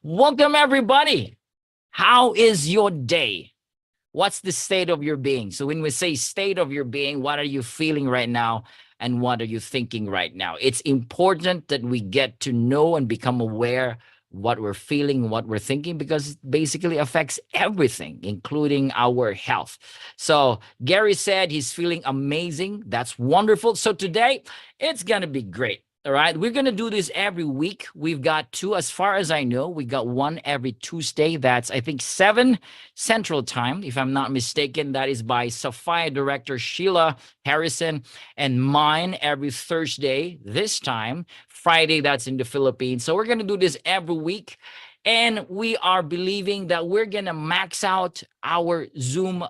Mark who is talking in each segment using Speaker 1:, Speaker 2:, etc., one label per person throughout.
Speaker 1: Welcome, everybody. How is your day? What's the state of your being? So when we say state of your being, what are you feeling right now? And what are you thinking right now? It's important that we get to know and become aware what we're feeling, what we're thinking, because it basically affects everything, including our health. So Gary said he's feeling amazing. That's wonderful. So today it's going to be great. All right, we're going to do this every week. We've got two, as far as I know, we got one every Tuesday. That's, I think, 7 Central Time, if I'm not mistaken. That is by Sophia director Sheila Harrison, and mine every Thursday this time. Friday, that's in the Philippines. So we're going to do this every week. And we are believing that we're going to max out our Zoom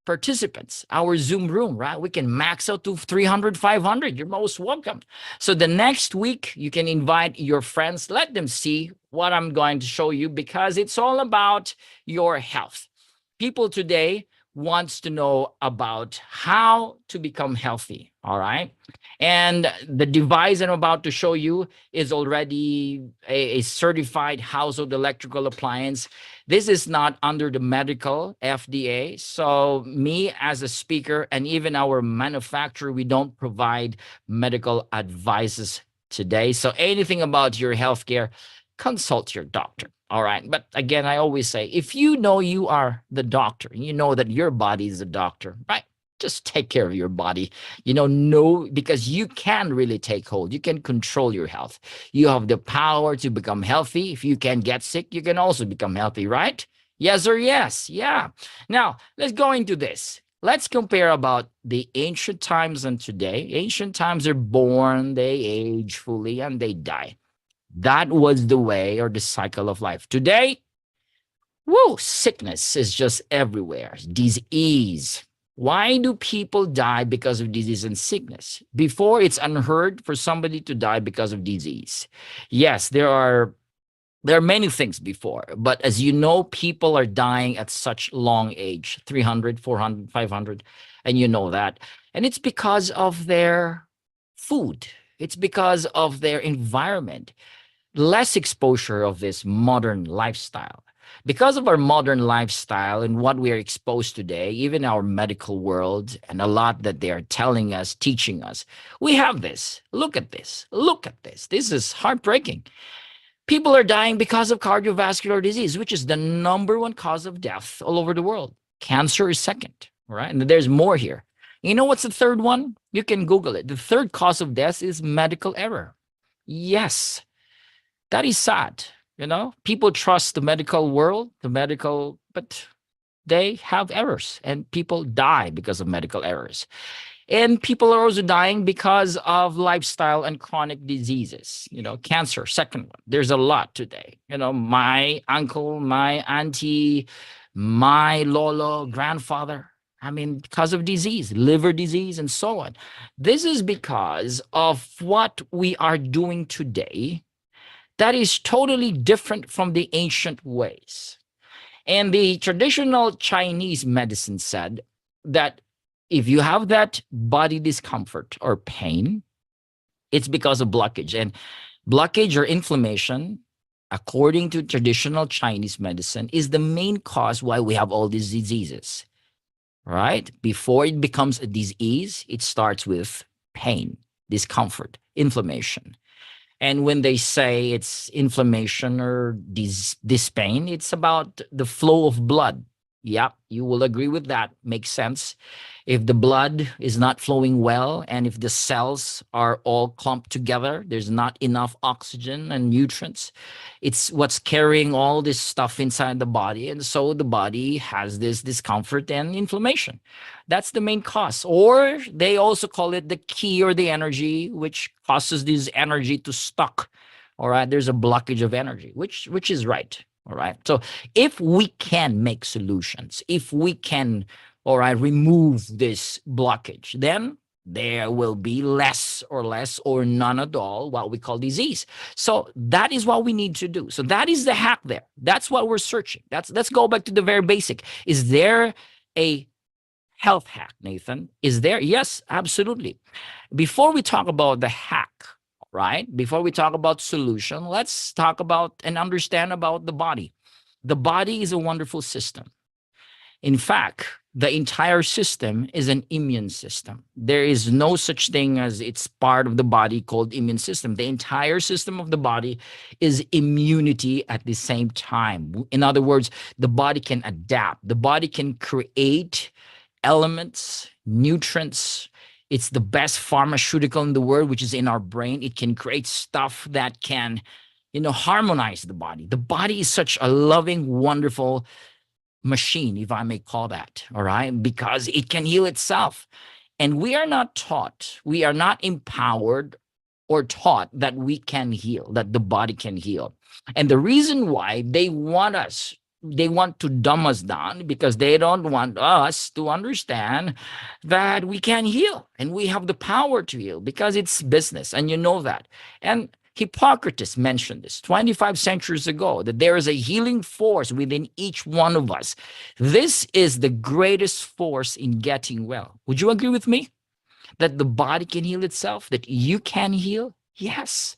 Speaker 1: participants, our Zoom room, right? We can max out to 300, 500. You're most welcome. So the next week, you can invite your friends. Let them see what I'm going to show you, because it's all about your health. People today wants to know about how to become healthy, all right? And the device I'm about to show you is already a certified household electrical appliance. This is not under the medical FDA. So me as a speaker and even our manufacturer, we don't provide medical advices today. So anything about your healthcare, consult your doctor. All right. But again, I always say, if you know you are the doctor, you know that your body is a doctor, right? Just take care of your body, because you can really take hold. You can control your health. You have the power to become healthy. If you can get sick, you can also become healthy, right? Yes or yes? Yeah. Now, let's go into this. Let's compare about the ancient times and today. Ancient times are born, they age fully, and they die. That was the way or the cycle of life. Today, sickness is just everywhere. Disease. Why do people die because of disease and sickness? Before, it's unheard for somebody to die because of disease. Yes, there are many things before, but as you know, people are dying at such long age, 300, 400, 500, and you know that. And it's because of their food. It's because of their environment. Less exposure of this modern lifestyle. Because of our modern lifestyle and what we are exposed today, even our medical world and a lot that they are telling us, teaching us, we have this. Look at this. Look at this. This is heartbreaking. People are dying because of cardiovascular disease, which is the #1 cause of death all over the world. Cancer is second, right? And there's more here. You know what's the third one? You can Google it. The third cause of death is medical error. Yes. That is sad. People trust the medical world, but they have errors, and people die because of medical errors. And people are also dying because of lifestyle and chronic diseases. Cancer, second one. There's a lot today. My uncle, my auntie, my lolo, grandfather. Because of disease, liver disease, and so on. This is because of what we are doing today that is totally different from the ancient ways. And the traditional Chinese medicine said that if you have that body discomfort or pain, it's because of blockage. And blockage or inflammation, according to traditional Chinese medicine, is the main cause why we have all these diseases, right? Before it becomes a disease, it starts with pain, discomfort, inflammation. And when they say it's inflammation or this pain, it's about the flow of blood. Yep, you will agree with that. Makes sense. If the blood is not flowing well, and if the cells are all clumped together, there's not enough oxygen and nutrients. It's what's carrying all this stuff inside the body. And so the body has this discomfort and inflammation. That's the main cause. Or they also call it the ki or the energy, which causes this energy to stuck. All right, there's a blockage of energy, which is right. All right. So if we can make solutions, if we can, remove this blockage, then there will be less or none at all what we call disease. So that is what we need to do. So that is the hack there. That's what we're searching. Let's go back to the very basic. Is there a health hack, Nathan? Is there? Yes, absolutely. Before we talk about the hack, right? Before we talk about solution, let's talk about and understand about the body. The body is a wonderful system. In fact, the entire system is an immune system. There is no such thing as it's part of the body called immune system. The entire system of the body is immunity at the same time. In other words, the body can adapt. The body can create elements, nutrients. It's the best pharmaceutical in the world, which is in our brain. It can create stuff that can, harmonize the body. The body is such a loving, wonderful machine, if I may call that, all right, because it can heal itself. And we are not taught, we are not empowered or taught that we can heal, that the body can heal. And the reason why they want to dumb us down because they don't want us to understand that we can heal and we have the power to heal because it's business. And you know that. And Hippocrates mentioned this 25 centuries ago, that there is a healing force within each one of us. This is the greatest force in getting well. Would you agree with me that the body can heal itself, that you can heal? Yes,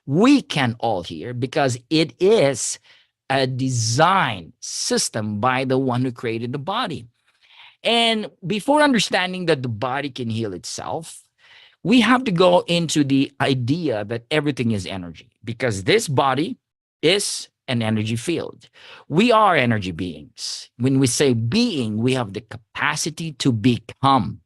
Speaker 1: we can all heal because it is a design system by the one who created the body. And before understanding that the body can heal itself, we have to go into the idea that everything is energy because this body is an energy field. We are energy beings. When we say being, we have the capacity to become.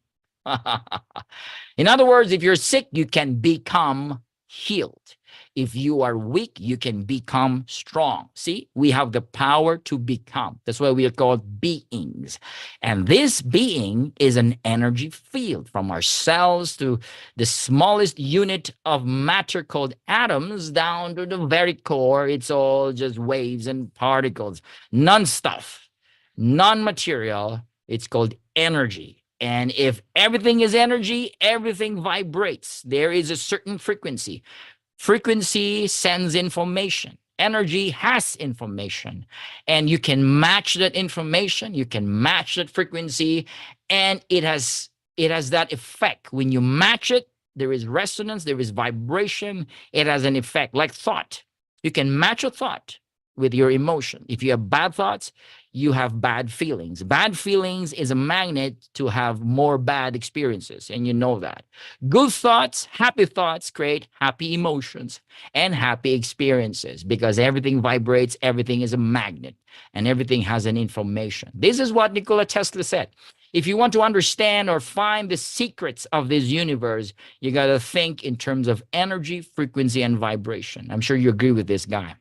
Speaker 1: In other words, if you're sick, you can become healed. If you are weak, you can become strong. See, we have the power to become. That's why we are called beings. And this being is an energy field from our cells to the smallest unit of matter called atoms down to the very core. It's all just waves and particles, non-stuff, non-material. It's called energy. And if everything is energy, everything vibrates. There is a certain frequency. Frequency sends information. Energy has information. And you can match that information, you can match that frequency, and it has that effect. When you match it, there is resonance, there is vibration, it has an effect, like thought. You can match a thought with your emotion. If you have bad thoughts, you have bad feelings. Bad feelings is a magnet to have more bad experiences, and you know that. Good thoughts, happy thoughts create happy emotions and happy experiences because everything vibrates, everything is a magnet, and everything has an information. This is what Nikola Tesla said. If you want to understand or find the secrets of this universe, you got to think in terms of energy, frequency, and vibration. I'm sure you agree with this guy.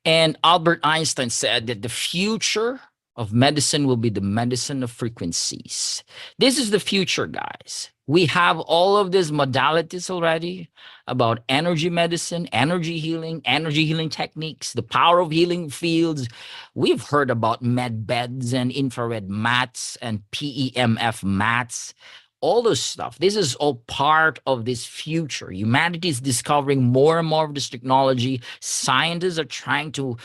Speaker 1: And Albert Einstein said that the future of medicine will be the medicine of frequencies. This is the future, guys. We have all of these modalities already about energy medicine, energy healing techniques, the power of healing fields. We've heard about med beds and infrared mats and PEMF mats. All this stuff. This is all part of this future. Humanity is discovering more and more of this technology. Scientists are trying to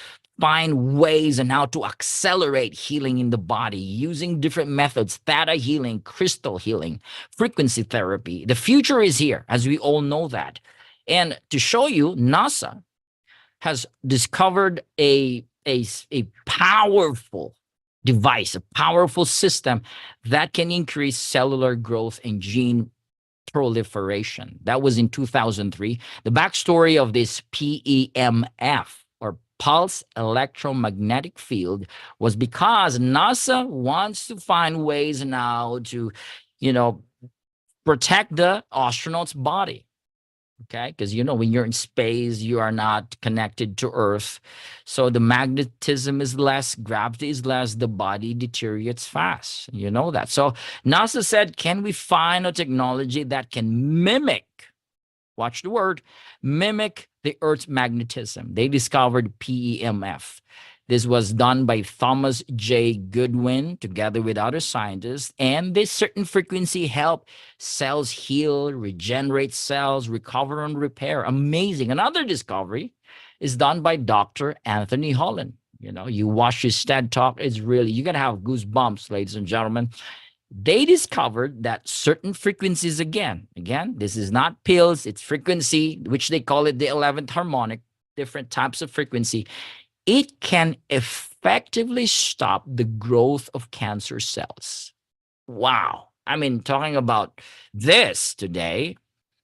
Speaker 1: find ways and how to accelerate healing in the body using different methods, theta healing, crystal healing, frequency therapy. The future is here, as we all know that. And to show you, NASA has discovered a powerful device, a powerful system that can increase cellular growth and gene proliferation. That was in 2003. The backstory of this PEMF, or pulse electromagnetic field, was because NASA wants to find ways now to, protect the astronaut's body. Okay, because when you're in space, you are not connected to Earth. So the magnetism is less, gravity is less, the body deteriorates fast. You know that. So NASA said, can we find a technology that can mimic, watch the word, mimic the Earth's magnetism? They discovered PEMF. This was done by Thomas J. Goodwin together with other scientists. And this certain frequency help cells heal, regenerate cells, recover and repair. Amazing. Another discovery is done by Dr. Anthony Holland. You watch his TED talk. It's really, you're going to have goosebumps, ladies and gentlemen. They discovered that certain frequencies, again, this is not pills, it's frequency, which they call it the 11th harmonic, different types of frequency. It can effectively stop the growth of cancer cells. Wow. I mean, talking about this today,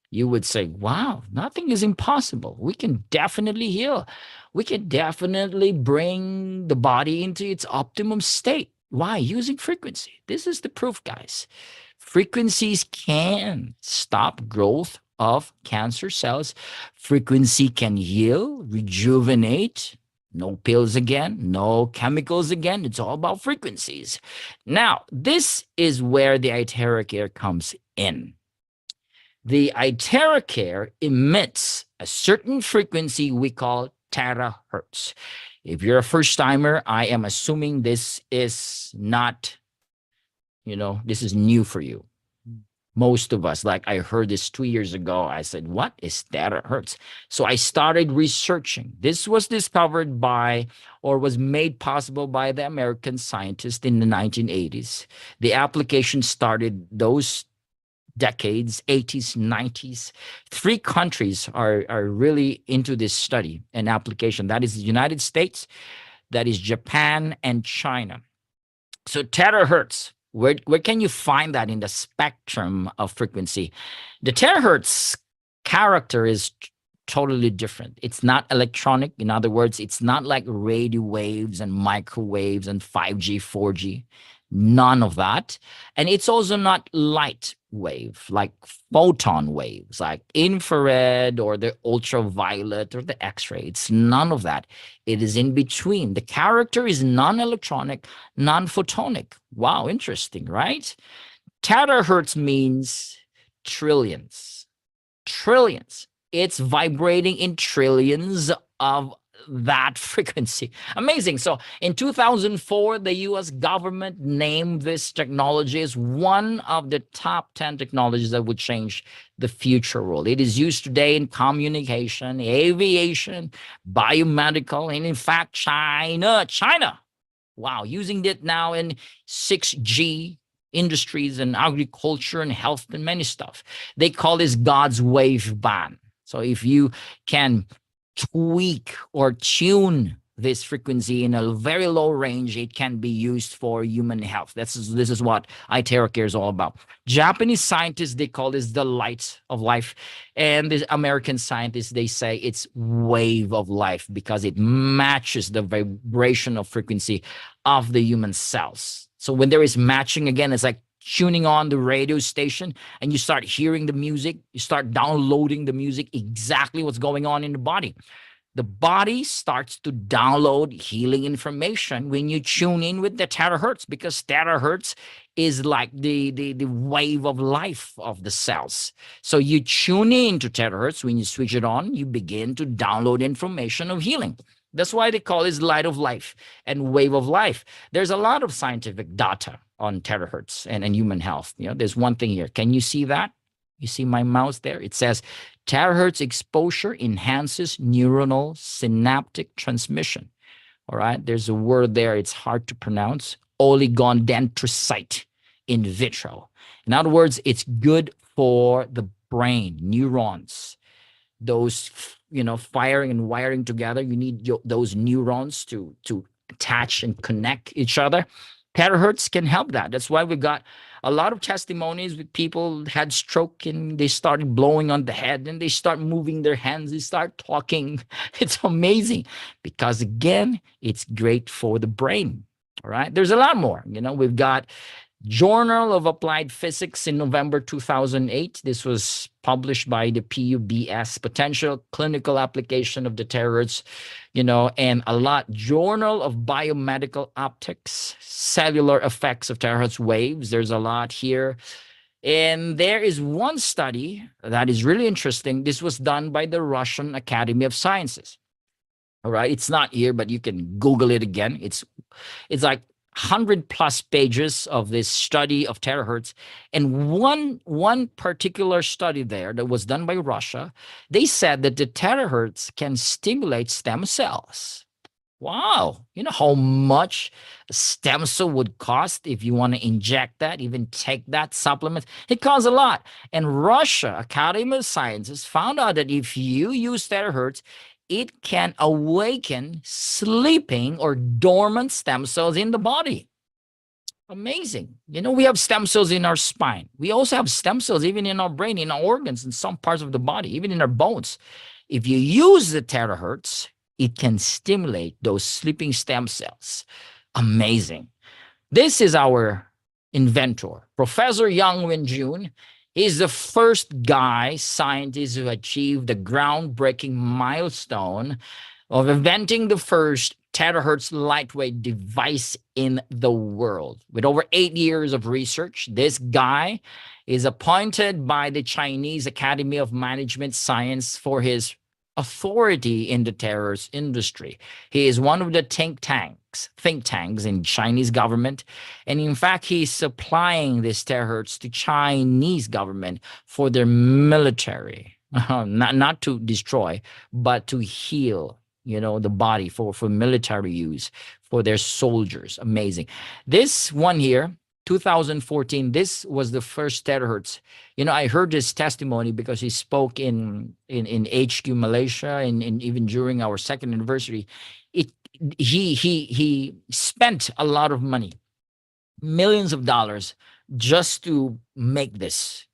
Speaker 1: you would say, wow, nothing is impossible. We can definitely heal. We can definitely bring the body into its optimum state. Why? Using frequency. This is the proof, guys. Frequencies can stop growth of cancer cells. Frequency can heal, rejuvenate. No pills again, no chemicals again. It's all about frequencies. Now, this is where the iTeraCare comes in. The iTeraCare emits a certain frequency we call terahertz. If you're a first timer, I am assuming this is not, this is new for you. Most of us, like I heard this 2 years ago, I said, what is terahertz? So I started researching. This was discovered by, or was made possible by the American scientist in the 1980s. The application started those decades, 80s, 90s. 3 countries are really into this study and application. That is the United States, that is Japan, and China. So terahertz, where can you find that in the spectrum of frequency? The terahertz character is totally different. It's not electronic. In other words, it's not like radio waves and microwaves and 5G, 4G. None of that. And it's also not light wave, like photon waves, like infrared or the ultraviolet or the X-ray. It's none of that. It is in between. The character is non-electronic, non-photonic. Wow, interesting, right? Terahertz means trillions. Trillions. It's vibrating in trillions of that frequency. Amazing. So in 2004, the US government named this technology as one of the top 10 technologies that would change the future world. It is used today in communication, aviation, biomedical, and in fact, China. Wow, using it now in 6G industries and agriculture and health and many stuff. They call this God's wave band. So if you can tweak or tune this frequency in a very low range, it can be used for human health. This is what iTeraCare is all about. Japanese scientists, they call this the light of life. And the American scientists, they say it's wave of life because it matches the vibration of frequency of the human cells. So when there is matching, again, it's like tuning on the radio station and you start hearing the music, you start downloading the music, exactly what's going on in the body. The body starts to download healing information when you tune in with the terahertz, because terahertz is like the wave of life of the cells. So you tune in to terahertz. When you switch it on, you begin to download information of healing. That's why they call it light of life and wave of life. There's a lot of scientific data on terahertz and human health. There's one thing here. Can you see that? You see my mouse there? It says terahertz exposure enhances neuronal synaptic transmission. All right. There's a word there. It's hard to pronounce. Oligodendrocyte in vitro. In other words, it's good for the brain, neurons. Those, firing and wiring together. You need those neurons to attach and connect each other. Terahertz can help that. That's why we got a lot of testimonies with people had stroke and they started blowing on the head and they start moving their hands, they start talking. It's amazing because, again, it's great for the brain. All right. There's a lot more. We've got Journal of Applied Physics in November 2008. This was published by the PUBS, Potential Clinical Application of the Terahertz, and a lot. Journal of Biomedical Optics, Cellular Effects of Terahertz Waves. There's a lot here. And there is one study that is really interesting. This was done by the Russian Academy of Sciences. All right. It's not here, but you can Google it again. It's like 100+ pages of this study of terahertz. And one particular study there that was done by Russia, they said that the terahertz can stimulate stem cells. Wow. You know how much stem cell would cost if you want to inject that, even take that supplement? It costs a lot. And Russia Academy of Sciences found out that if you use terahertz, it can awaken sleeping or dormant stem cells in the body. Amazing. You know, we have stem cells in our spine. We also have stem cells even in our brain, in our organs, in some parts of the body, even in our bones. If you use the terahertz, it can stimulate those sleeping stem cells. Amazing. This is our inventor, Professor Yang Wen Jun. He's the first guy scientist who achieved the groundbreaking milestone of inventing the first terahertz lightweight device in the world. With over 8 years of research, this guy is appointed by the Chinese Academy of Management Science for his authority in the terahertz industry. He is one of the think tanks in Chinese government. And in fact, he's supplying this terahertz to Chinese government for their military, not to destroy, but to heal, the body for military use for their soldiers. Amazing. This one here, 2014, this was the first terahertz. I heard his testimony because he spoke in HQ Malaysia, and even during our second anniversary. He spent a lot of money, millions of dollars, just to make this,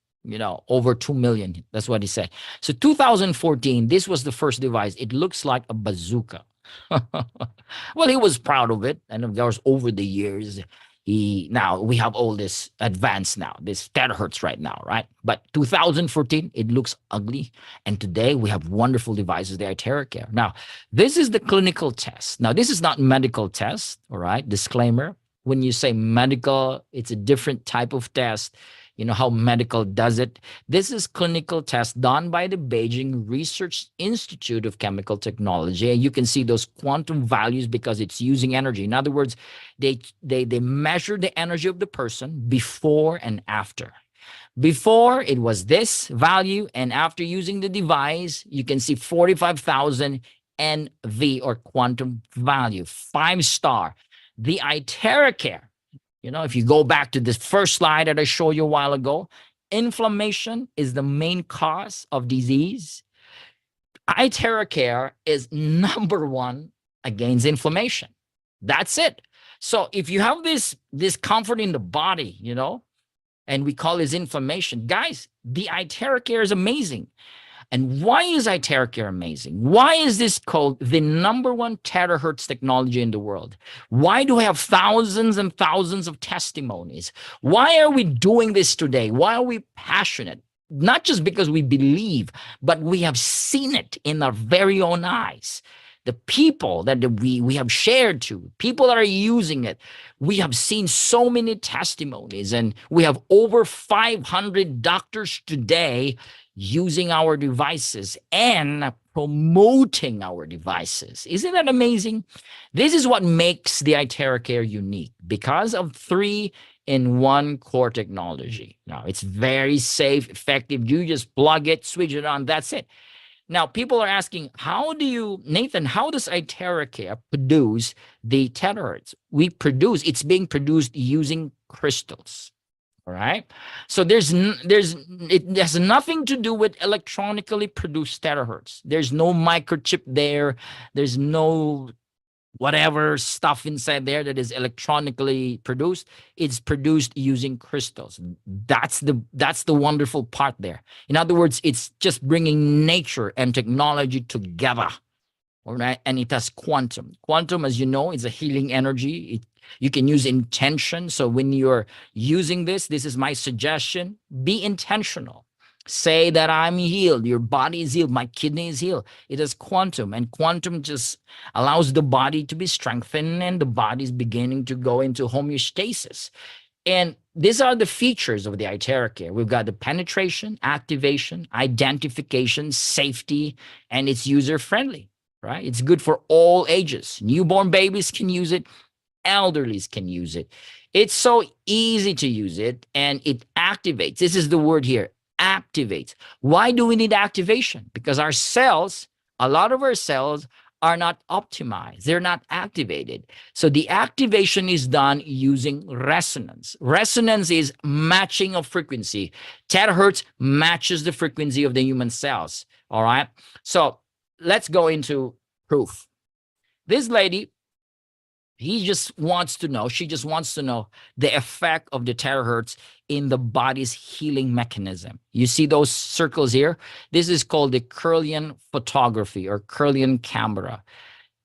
Speaker 1: over 2 million. That's what he said. So 2014, this was the first device. It looks like a bazooka. Well, he was proud of it. And of course, over the years, now we have all this advanced now, this terahertz right now, right? But 2014, it looks ugly. And today we have wonderful devices, the iTeraCare. Now, this is the clinical test. Now, this is not medical test, all right? Disclaimer. When you say medical, it's a different type of test. You know how medical does it. This is clinical test done by the Beijing Research Institute of Chemical Technology. And you can see those quantum values because it's using energy. In other words, they measure the energy of the person before and after. Before, it was this value, and after using the device, you can see 45,000 NV, or quantum value, 5-star. The iTeraCare, if you go back to this first slide that I showed you a while ago, inflammation is the main cause of disease. iTeraCare is number one against inflammation. That's it. So if you have this discomfort in the body, and we call this inflammation, guys, the iTeraCare is amazing. And why is iTeraCare amazing? Why is this called the number one terahertz technology in the world? Why do we have thousands and thousands of testimonies? Why are we doing this today? Why are we passionate? Not just because we believe, but we have seen it in our very own eyes. The people that we have shared to, people that are using it, we have seen so many testimonies, and we have over 500 doctors today using our devices and promoting our devices. Isn't that amazing? This is what makes the iTeraCare unique, because of 3-in-1 core technology. Now, it's very safe, effective. You just plug it, switch it on, that's it. Now, people are asking, Nathan, how does iTeraCare produce the terahertz? It's being produced using crystals. All right. So it has nothing to do with electronically produced terahertz. There's no microchip there. There's no whatever stuff inside there that is electronically produced. It's produced using crystals. That's the wonderful part there. In other words, it's just bringing nature and technology together. All right. And it has quantum. Quantum, as you know, is a healing energy. You can use intention. So when you're using this is my suggestion. Be intentional. Say that I'm healed. Your body is healed. My kidney is healed. It has quantum, and quantum just allows the body to be strengthened, and the body is beginning to go into homeostasis. And these are the features of the iTeraCare. We've got the penetration, activation, identification, safety, and it's user-friendly, right? It's good for all ages. Newborn babies can use it. Elderlies can use it. It's so easy to use it, and it activates. This is the word here, activates. Why do we need activation? Because a lot of our cells are not optimized. They're not activated. So the activation is done using resonance. Resonance is matching of frequency. Terahertz matches the frequency of the human cells. All right. So let's go into proof. This lady, she just wants to know the effect of the terahertz in the body's healing mechanism. You see those circles here? This is called the Kirlian photography or Kirlian camera.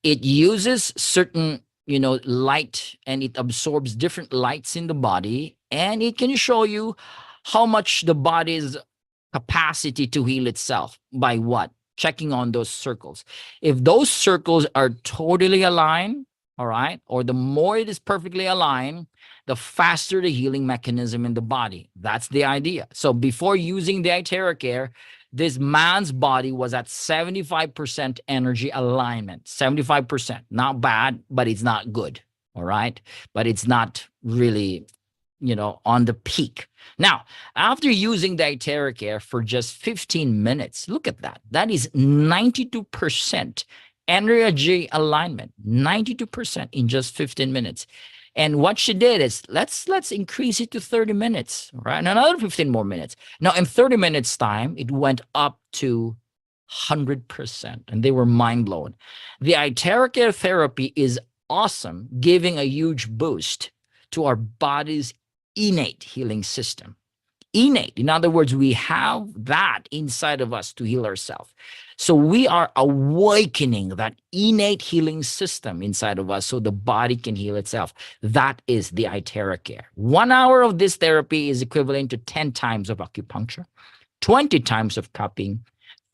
Speaker 1: It uses certain, light, and it absorbs different lights in the body, and it can show you how much the body's capacity to heal itself by what? Checking on those circles. If those circles are totally aligned, all right, or the more it is perfectly aligned, the faster the healing mechanism in the body. That's the idea. So before using the iTeraCare, this man's body was at 75% energy alignment. 75%. Not bad, but it's not good. All right. But it's not really, on the peak. Now, after using the iTeraCare for just 15 minutes, look at that. That is 92% energy alignment, 92% in just 15 minutes. And what she did is let's increase it to 30 minutes, right? And another 15 more minutes. Now, in 30 minutes time, it went up to 100%, and they were mind blown. The iTeraCare therapy is awesome, giving a huge boost to our body's innate healing system. Innate, in other words, we have that inside of us to heal ourselves. So we are awakening that innate healing system inside of us so the body can heal itself. That is the iTeraCare. 1 hour of this therapy is equivalent to 10 times of acupuncture, 20 times of cupping,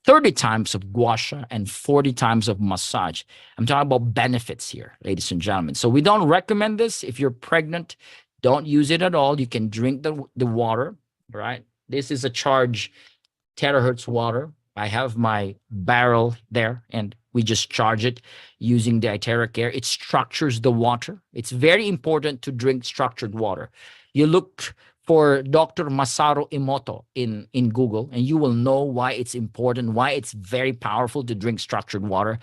Speaker 1: 30 times of gua sha, and 40 times of massage. I'm talking about benefits here, ladies and gentlemen. So we don't recommend this. If you're pregnant, don't use it at all. You can drink the water, right? This is a charged terahertz water. I have my barrel there, and we just charge it using the iTeraCare. It structures the water. It's very important to drink structured water. You look for Dr. Masaru Emoto in Google, and you will know why it's important, why it's very powerful to drink structured water.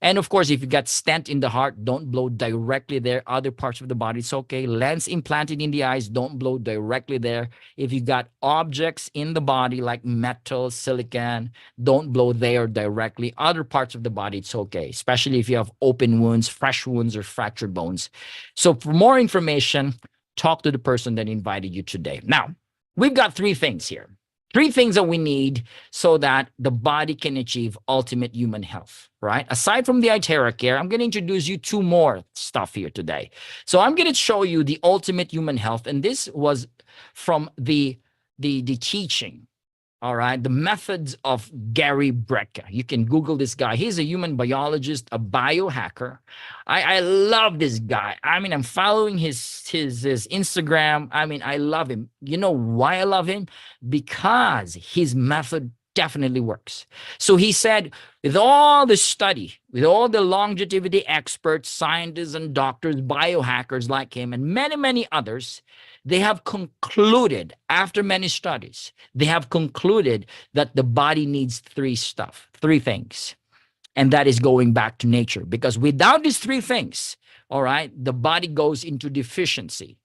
Speaker 1: And of course, if you got stent in the heart, don't blow directly there. Other parts of the body, it's okay. Lens implanted in the eyes, don't blow directly there. If you got objects in the body like metal, silicon, don't blow there directly. Other parts of the body, it's okay, especially if you have open wounds, fresh wounds, or fractured bones. So for more information, talk to the person that invited you today. Now, we've got 3 things here. 3 things that we need so that the body can achieve ultimate human health, right? Aside from the iTeraCare, I'm going to introduce you 2 more stuff here today. So I'm going to show you the ultimate human health, and this was from the teaching, all right, the methods of Gary Brecka. You can Google this guy. He's a human biologist, a biohacker. I love this guy. I mean, I'm following his Instagram. I mean, I love him. You know why I love him? Because his method definitely works. So he said, with all the study, with all the longevity experts, scientists and doctors, biohackers like him, and many, many others, they have concluded, after many studies, they have concluded that the body needs 3 things. And that is going back to nature. Because without these 3 things, all right, the body goes into deficiency.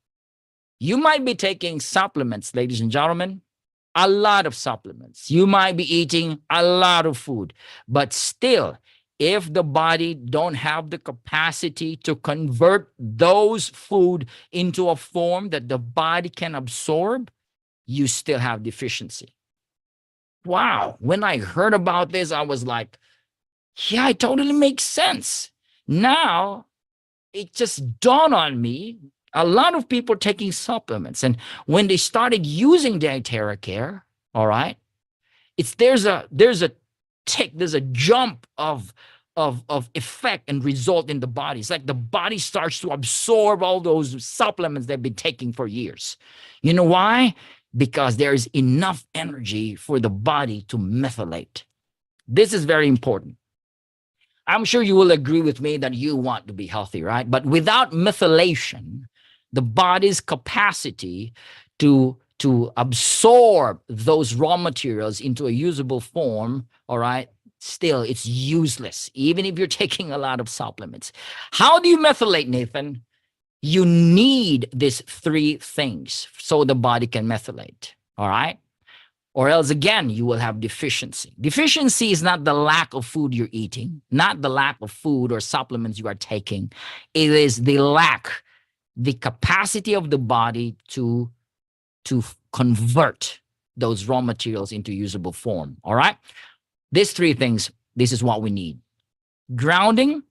Speaker 1: You might be taking supplements, ladies and gentlemen, a lot of supplements. You might be eating a lot of food, but still, if the body don't have the capacity to convert those food into a form that the body can absorb, you still have deficiency. Wow. When I heard about this, I was like, yeah, it totally makes sense. Now, it just dawned on me, a lot of people taking supplements. And when they started using the iTeraCare, all right, there's a jump of effect and result in the body. It's like the body starts to absorb all those supplements they've been taking for years. You know why? Because there is enough energy for the body to methylate. This is very important. I'm sure you will agree with me that you want to be healthy, right? But without methylation, the body's capacity to absorb those raw materials into a usable form, all right, still it's useless, even if you're taking a lot of supplements. How do you methylate, Nathan? You need these three things so the body can methylate. All right. Or else again, you will have deficiency. Deficiency is not the lack of food you're eating, not the lack of food or supplements you are taking. It is the lack, the capacity of the body to convert those raw materials into usable form. All right. These three things, this is what we need: grounding,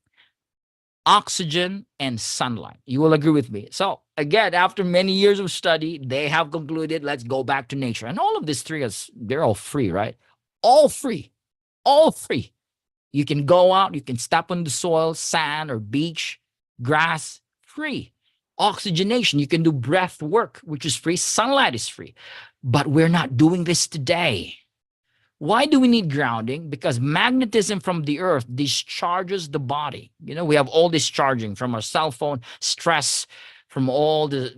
Speaker 1: oxygen, and sunlight. You will agree with me. So again, after many years of study, they have concluded, let's go back to nature. And all of these three, they're all free, right? All free, all free. You can go out, you can step on the soil, sand or beach, grass, free. Oxygenation, you can do breath work, which is free. Sunlight is free. But we're not doing this today. Why do we need grounding? Because magnetism from the earth discharges the body. You know, we have all this charging from our cell phone, stress, from all the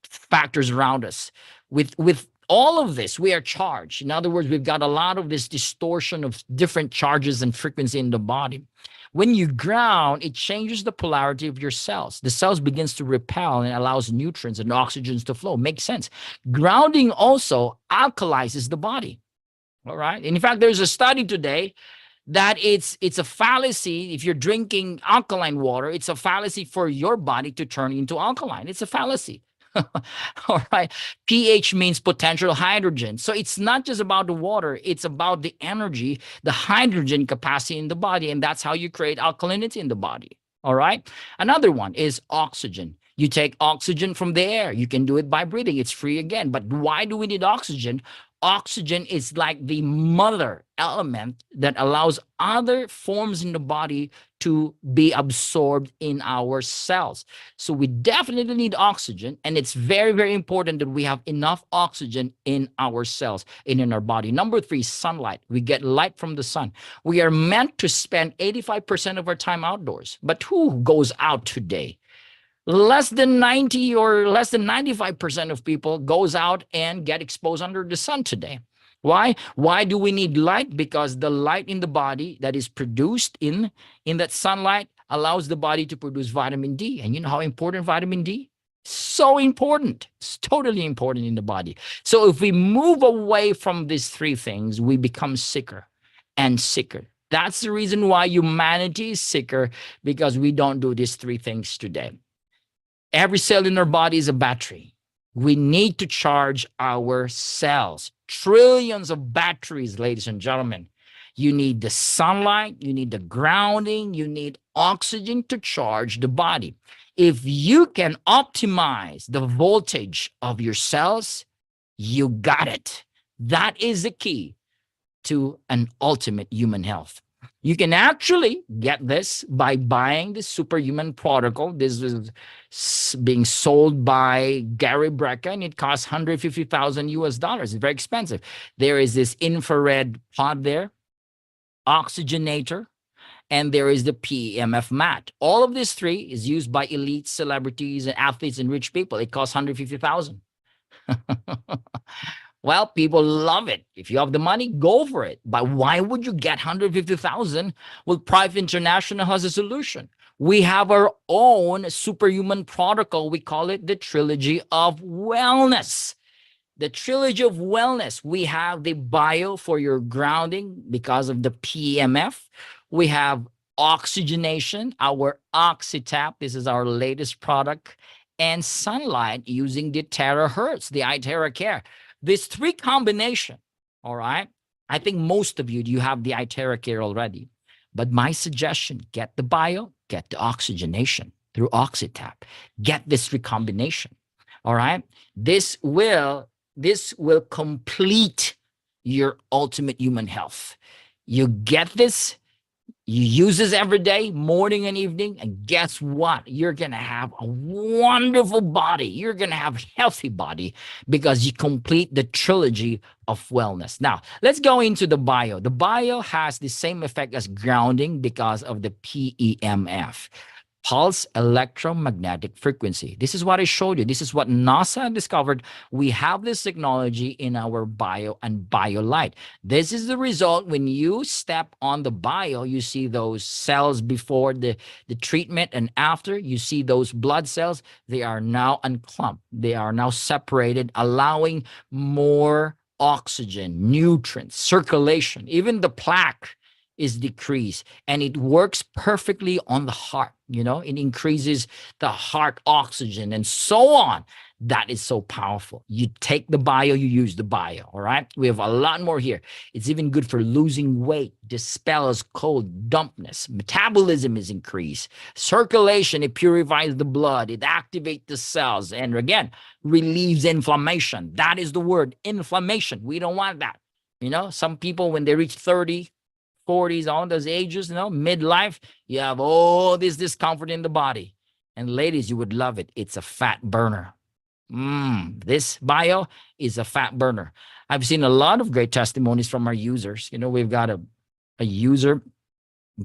Speaker 1: factors around us. With all of this, we are charged. In other words, we've got a lot of this distortion of different charges and frequency in the body. When you ground, it changes the polarity of your cells. The cells begins to repel and allows nutrients and oxygens to flow. Makes sense. Grounding also alkalizes the body. All right. And in fact, there's a study today that it's a fallacy. If you're drinking alkaline water, it's a fallacy for your body to turn into alkaline. It's a fallacy. All right. pH means potential hydrogen. So it's not just about the water, it's about the energy, the hydrogen capacity in the body. And that's how you create alkalinity in the body. All right. Another one is oxygen. You take oxygen from the air. You can do it by breathing. It's free again. But why do we need oxygen? Oxygen is like the mother element that allows other forms in the body to be absorbed in our cells. So we definitely need oxygen, and it's very, very important that we have enough oxygen in our cells and in our body. Number three, sunlight. We get light from the sun. We are meant to spend 85% of our time outdoors. But who goes out today? Less than 90 or less than 95% of people goes out and get exposed under the sun today. Why? Why do we need light? Because the light in the body that is produced in that sunlight allows the body to produce vitamin D. And you know how important vitamin D? So important. It's totally important in the body. So if we move away from these three things, we become sicker and sicker. That's the reason why humanity is sicker, because we don't do these three things today. Every cell in our body is a battery. We need to charge our cells. Trillions of batteries, ladies and gentlemen. You need the sunlight, you need the grounding, you need oxygen to charge the body. If you can optimize the voltage of your cells, you got it. That is the key to an ultimate human health. You can actually get this by buying the Superhuman Protocol. This is being sold by Gary Brecka, and it costs $150,000 US. It's very expensive. There is this infrared pod there, oxygenator, and there is the PEMF mat. All of these three is used by elite celebrities and athletes and rich people. It costs $150,000. Well, people love it. If you have the money, go for it. But why would you get $150,000? Well, Private International has a solution. We have our own Superhuman Protocol. We call it the Trilogy of Wellness. The Trilogy of Wellness. We have the bio for your grounding because of the PEMF. We have oxygenation, our OxyTap. This is our latest product. And sunlight using the terahertz, the iTeraCare. This three combination, all right? I think most of you have the iTeraCare already. But my suggestion, get the bio, get the oxygenation through OxyTap. Get this recombination, all right? This will complete your ultimate human health. You get this, you use this every day, morning and evening, and guess what? You're going to have a wonderful body. You're going to have a healthy body because you complete the trilogy of wellness. Now, let's go into the bio. The bio has the same effect as grounding because of the PEMF. pulse electromagnetic frequency. This is what I showed you. This is what NASA discovered. We have this technology in our bio and BioLite. This is the result. When you step on the bio, you see those cells before the treatment and after. You see those blood cells. They are now unclumped. They are now separated, allowing more oxygen, nutrients, circulation. Even the plaque is decreased, and it works perfectly on the heart. It increases the heart oxygen and so on. That is so powerful. You take the bio, you use the bio. All right, we have a lot more here. It's even good for losing weight, dispels cold, dampness, metabolism is increased, circulation, it purifies the blood, it activates the cells, and again, relieves inflammation. That is the word, inflammation. We don't want that. Some people, when they reach 30, 40s, all those ages, midlife, you have all this discomfort in the body. And ladies, you would love it. It's a fat burner. This bio is a fat burner. I've seen a lot of great testimonies from our users. We've got a user,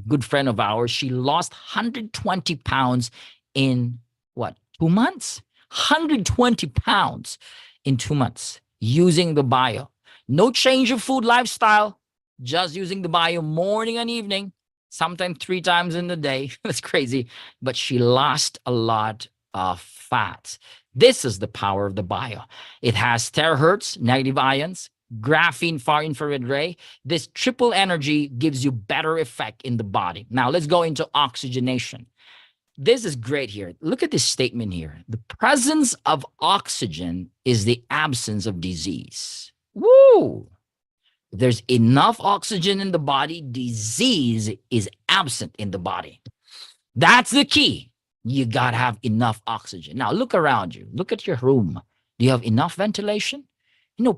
Speaker 1: good friend of ours. She lost 120 pounds in what, 2 months? 120 pounds in 2 months using the bio. No change of food lifestyle, just using the bio morning and evening, sometimes 3 times in the day. That's crazy. But she lost a lot of fat. This is the power of the bio. It has terahertz, negative ions, graphene, far infrared ray. This triple energy gives you better effect in the body. Now let's go into oxygenation. This is great here. Look at this statement here. The presence of oxygen is the absence of disease. Woo! If there's enough oxygen in the body, disease is absent in the body. That's the key. You got to have enough oxygen. Now, look around you. Look at your room. Do you have enough ventilation?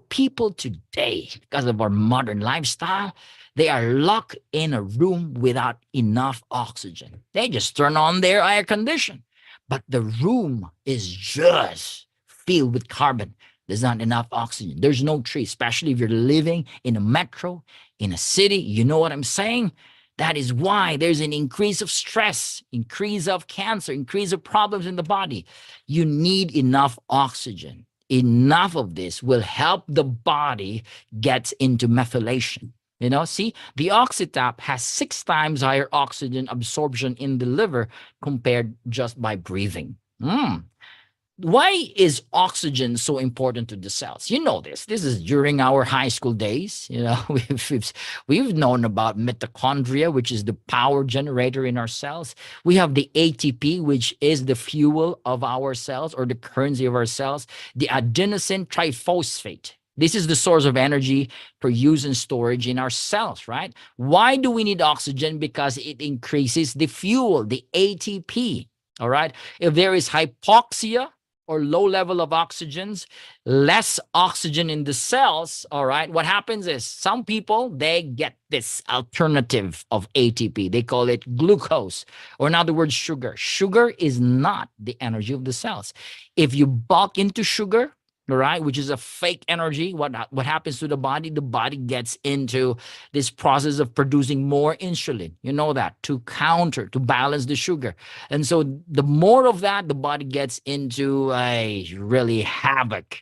Speaker 1: People today, because of our modern lifestyle, they are locked in a room without enough oxygen. They just turn on their air condition, but the room is just filled with carbon. There's not enough oxygen. There's no tree, especially if you're living in a metro, in a city. You know what I'm saying? That is why there's an increase of stress, increase of cancer, increase of problems in the body. You need enough oxygen. Enough of this will help the body get into methylation. See, the oxytap has 6 times higher oxygen absorption in the liver compared just by breathing. Why is oxygen so important to the cells? You know this. This is during our high school days. We've known about mitochondria, which is the power generator in our cells. We have the ATP, which is the fuel of our cells or the currency of our cells. The adenosine triphosphate. This is the source of energy for use and storage in our cells, right? Why do we need oxygen? Because it increases the fuel, the ATP, all right? If there is hypoxia, or low level of oxygens, less oxygen in the cells, all right, what happens is some people, they get this alternative of ATP. They call it glucose, or in other words, sugar. Sugar is not the energy of the cells. If you bulk into sugar, all right, which is a fake energy, what happens to the body? The body gets into this process of producing more insulin. You know that, to balance the sugar. And so the more of that, the body gets into a really havoc.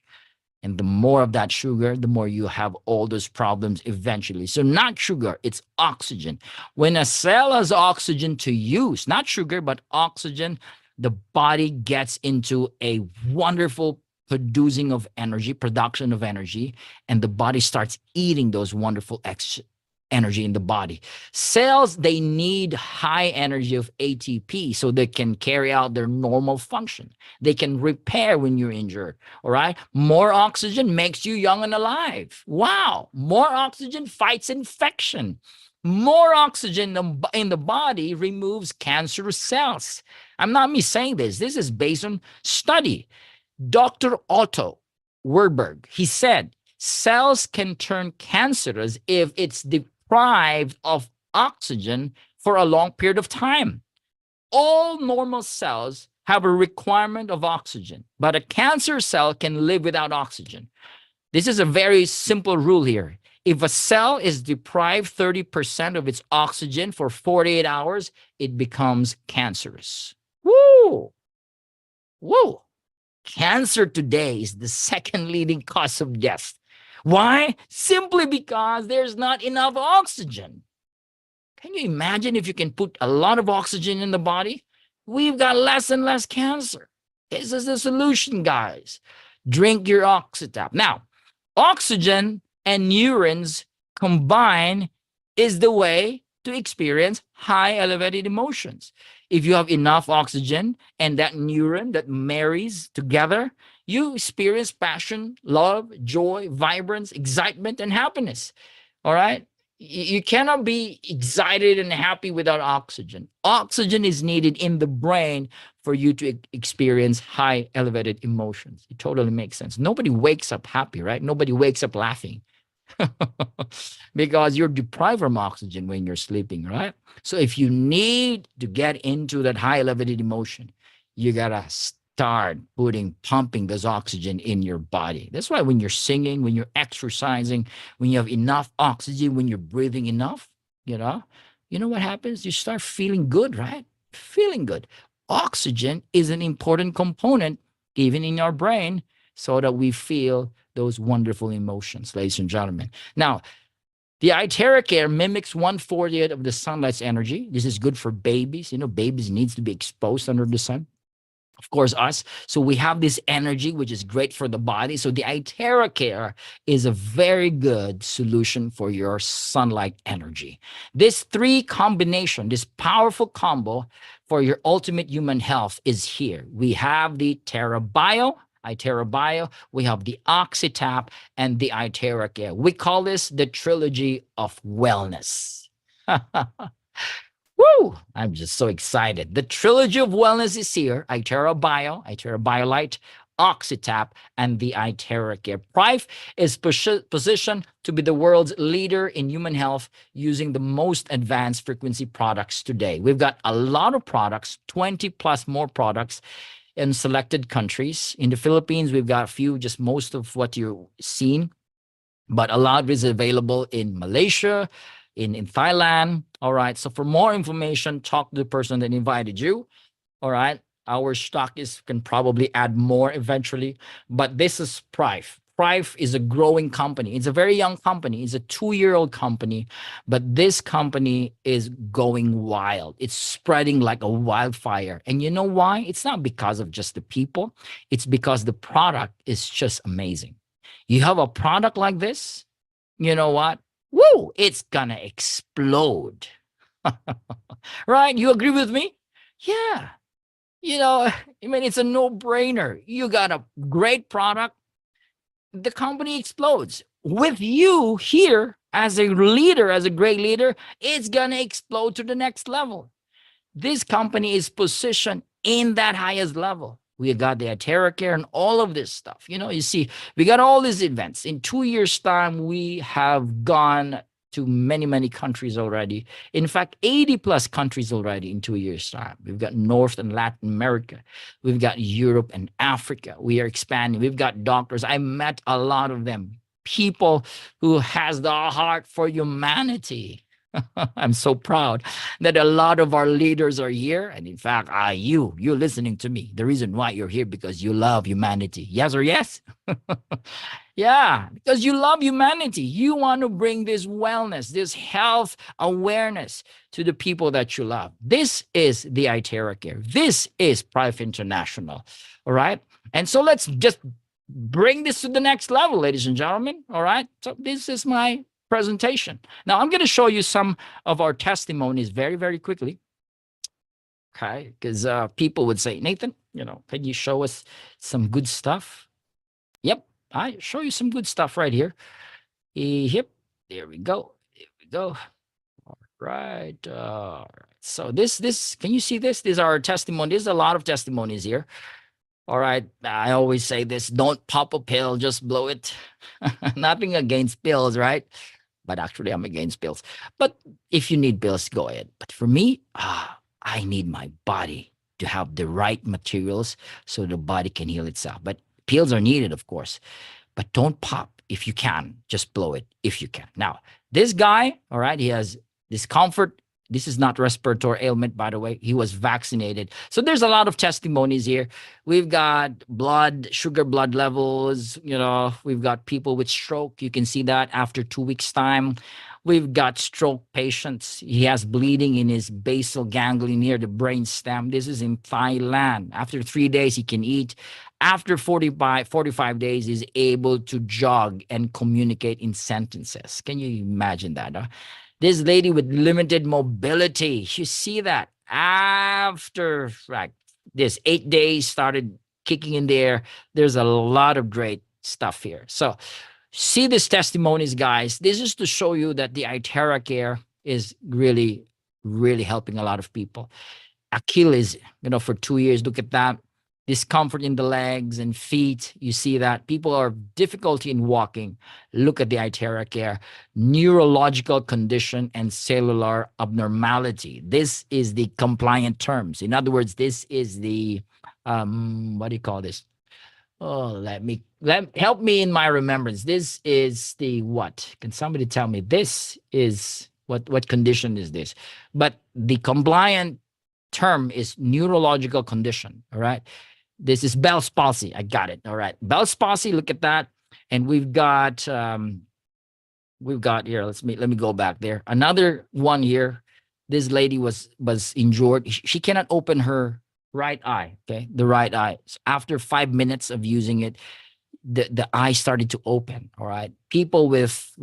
Speaker 1: And the more of that sugar, the more you have all those problems eventually. So not sugar, it's oxygen. When a cell has oxygen to use, not sugar, but oxygen, the body gets into a wonderful production of energy, and the body starts eating those wonderful energy in the body. Cells, they need high energy of ATP so they can carry out their normal function. They can repair when you're injured, all right? More oxygen makes you young and alive. Wow. More oxygen fights infection. More oxygen in the body removes cancerous cells. I'm not me saying this. This is based on study. Dr. Otto Warburg, he said, cells can turn cancerous if it's deprived of oxygen for a long period of time. All normal cells have a requirement of oxygen, but a cancer cell can live without oxygen. This is a very simple rule here. If a cell is deprived 30% of its oxygen for 48 hours, it becomes cancerous. Whoa, whoa. Cancer today is the second leading cause of death. Why? Simply because there's not enough oxygen. Can you imagine if you can put a lot of oxygen in the body? We've got less and less cancer. This is the solution, guys. Drink your Oxytap. Now, oxygen and neurons combine is the way to experience high elevated emotions. If you have enough oxygen and that neuron that marries together, you experience passion, love, joy, vibrance, excitement, and happiness. All right. You cannot be excited and happy without oxygen. Oxygen is needed in the brain for you to experience high elevated emotions. It totally makes sense. Nobody wakes up happy, right? Nobody wakes up laughing because you're deprived from oxygen when you're sleeping, right? So if you need to get into that high elevated emotion, you gotta start pumping this oxygen in your body. That's why when you're singing, when you're exercising, when you have enough oxygen, when you're breathing enough, you know what happens? You start feeling good, right? Feeling good. Oxygen is an important component even in our brain so that we feel those wonderful emotions, ladies and gentlemen. Now, the iTeraCare mimics 1/40th of the sunlight's energy. This is good for babies. Babies needs to be exposed under the sun. Of course, us. So we have this energy, which is great for the body. So the iTeraCare is a very good solution for your sunlight energy. This this powerful combo for your ultimate human health is here. We have the iTeraBio, we have the Oxytap, and the iTeraCare. We call this the Trilogy of Wellness. Woo! I'm just so excited. The Trilogy of Wellness is here. iTeraBio, iTeraBioLite, Oxytap, and the iTeraCare. Prife is positioned to be the world's leader in human health using the most advanced frequency products today. We've got a lot of products, 20 plus more products in selected countries. In the Philippines, we've got a few, just most of what you've seen, but a lot is available in Malaysia, in Thailand. All right. So for more information, talk to the person that invited you. All right. Our stock can probably add more eventually, but this is Prife. Prife is a growing company. It's a very young company. It's a 2-year-old company, but this company is going wild. It's spreading like a wildfire. And you know why? It's not because of just the people. It's because the product is just amazing. You have a product like this, you know what? Woo, it's gonna explode. Right? You agree with me? Yeah. It's a no-brainer. You got a great product, the company explodes. With you here as a leader, as a great leader, it's gonna explode to the next level. This company is positioned in that highest level. We got the iTeraCare and all of this stuff. You see, we got all these events. In 2 years' time, we have gone to many, many countries already. In fact, 80 plus countries already in 2 years' time. We've got North and Latin America. We've got Europe and Africa. We are expanding. We've got doctors. I met a lot of them. People who has the heart for humanity. I'm so proud that a lot of our leaders are here. And in fact, you're listening to me. The reason why you're here because you love humanity. Yes or yes? Yeah, because you love humanity. You want to bring this wellness, this health awareness to the people that you love. This is the iTeraCare. This is Prife International. All right. And so let's just bring this to the next level, ladies and gentlemen. All right. So this is my presentation. Now I'm going to show you some of our testimonies very, very quickly. Okay. Because people would say, Nathan, can you show us some good stuff? Yep. I show you some good stuff right here. Yep. There we go. There we go. All right. So this, can you see this? These are our testimonies. There's a lot of testimonies here. All right. I always say this, don't pop a pill, just blow it. Nothing against pills, right? But actually I'm against pills. But if you need pills, go ahead. But for me, I need my body to have the right materials so the body can heal itself. But pills are needed, of course, but don't pop if you can. Just blow it if you can. Now, this guy, all right, he has discomfort This is not respiratory ailment, by the way. He was vaccinated. So there's a lot of testimonies here. We've got sugar blood levels. We've got people with stroke. You can see that after 2 weeks' time. We've got stroke patients. He has bleeding in his basal ganglia near the brain stem. This is in Thailand. After 3 days, he can eat. After 45 days, he's able to jog and communicate in sentences. Can you imagine that? Huh? This lady with limited mobility, you see that? After like this 8 days started kicking in there. There's a lot of great stuff here. So see these testimonies, guys. This is to show you that the iTeraCare is really, really helping a lot of people. Achilles, for 2 years, look at that. Discomfort in the legs and feet. You see that. People are difficulty in walking. Look at the iTeraCare. Neurological condition and cellular abnormality. This is the compliant terms. In other words, this is the, what do you call this? Oh, help me in my remembrance. This is the what? Can somebody tell me? This is what condition is this? But the compliant term is neurological condition. All right. This is Bell's palsy. I got it. All right. Bell's palsy. Look at that. And we've got here. Let me go back there. Another one here. This lady was injured. She cannot open her right eye. Okay, the right eye. So after 5 minutes of using it, the eye started to open. All right. People with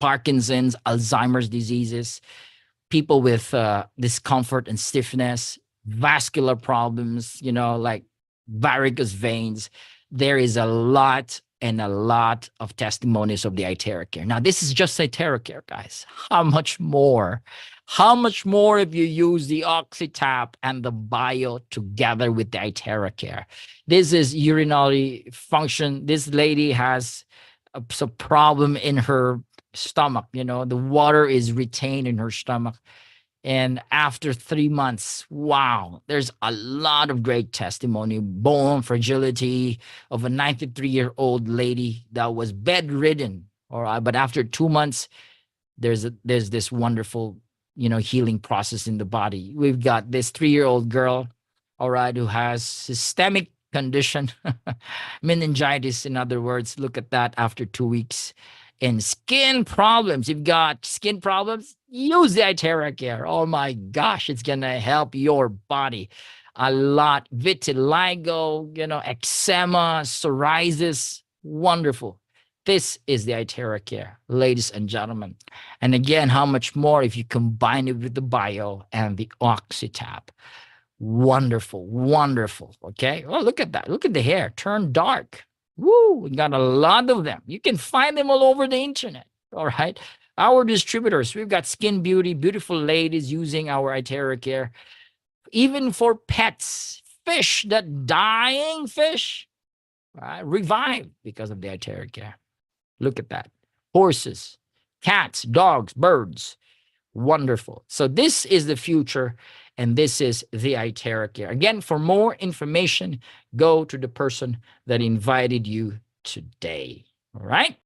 Speaker 1: Parkinson's, Alzheimer's diseases, people with discomfort and stiffness, vascular problems, like varicose veins. There is a lot of testimonies of the iTeraCare. Now, this is just iTeraCare, guys. How much more? How much more if you use the OxyTap and the Bio together with the iTeraCare? This is urinary function. This lady has a problem in her stomach. The water is retained in her stomach. And after 3 months, wow, there's a lot of great testimony. Bone fragility of a 93-year-old lady that was bedridden. All right. But after 2 months, there's this wonderful, healing process in the body. We've got this 3-year-old girl, all right, who has systemic condition, meningitis, in other words. Look at that after 2 weeks. And skin problems. You've got skin problems, use the iTeraCare. Oh my gosh, it's gonna help your body a lot. Vitiligo, eczema, psoriasis, wonderful. This is the iTeraCare, ladies and gentlemen. And again, how much more if you combine it with the Bio and the OxyTap? Wonderful, wonderful. Okay. Oh, look at that. Look at the hair turn dark. Woo, we got a lot of them. You can find them all over the internet. All right. Our distributors, we've got Skin Beauty, beautiful ladies using our iTeraCare. Even for pets, fish, that dying fish, revived because of the iTeraCare. Look at that. Horses, cats, dogs, birds. Wonderful. So this is the future, and this is the iTeraCare. Again, for more information, go to the person that invited you today. All right.